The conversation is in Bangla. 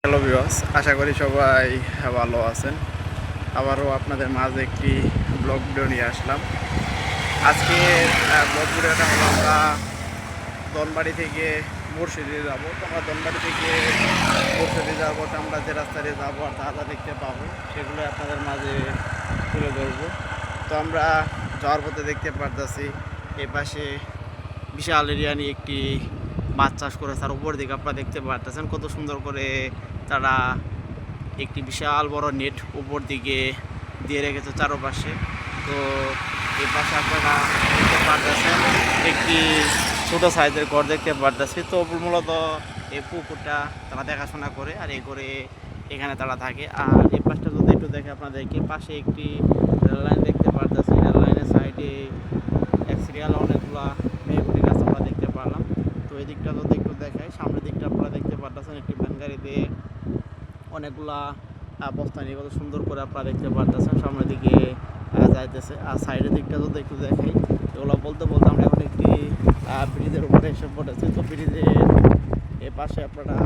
হ্যালো ভিউয়ার্স, আশা করি সবাই ভালো আছেন। আবারও আপনাদের মাঝে একটি ব্লগ ভিডিও নিয়ে আসলাম। আজকে ব্লগ ভিডিওটা হলো আমরা ধনবাড়ি থেকে মুর্শিদে যাব। তো আমরা ধনবাড়ি থেকে মুর্শিদে যাওয়ার পথে আমরা যে রাস্তা দিয়ে যাবো আর যা যা দেখতে পাবো সেগুলো আপনাদের মাঝে তুলে ধরবো। তো আমরা যাওয়ার পথে দেখতে পারতেছি এই পাশে বিশাল এরিয়া নিয়ে একটি মাছ চাষ করে, তার উপর দিকে আপনারা দেখতে পারতেছেন কত সুন্দর করে তারা একটি বিশাল বড় নেট উপর দিকে দিয়ে রেখেছে চারপাশে। তো এই পাশে আপনারা দেখতে পারতেছেন একটি ছোটো সাইজের ঘর দেখতে পারতেছি। তো মূলত এই পুকুরটা তারা দেখাশোনা করে আর এই করে এখানে তারা থাকে। আর এই পাশটা যদি একটু দেখে আপনাদেরকে, পাশে একটি রেল লাইন দেখতে পারতেছি। রেল লাইনের সাইডে এক সিরিয়াল অনেকগুলা মেহগুনি গাছ আমরা দেখতে পারলাম। তো এই দিকটা যদি একটু দেখাই, সামনের দিকটা আপনারা দেখতে পারতেছেন একটি ভ্যান গাড়ি দিয়ে অনেকগুলা বস্তা নিয়ে কত সুন্দর করে আপনারা দেখতে পারতেছেন সামনের দিকে যাইতেছে। আর সাইডের দিকটা যদি একটু দেখাই, এগুলো বলতে বলতে আমরা এখন একটি ব্রিজের উপরে এসে পড়েছি। তো ব্রিজের এ পাশে আপনারা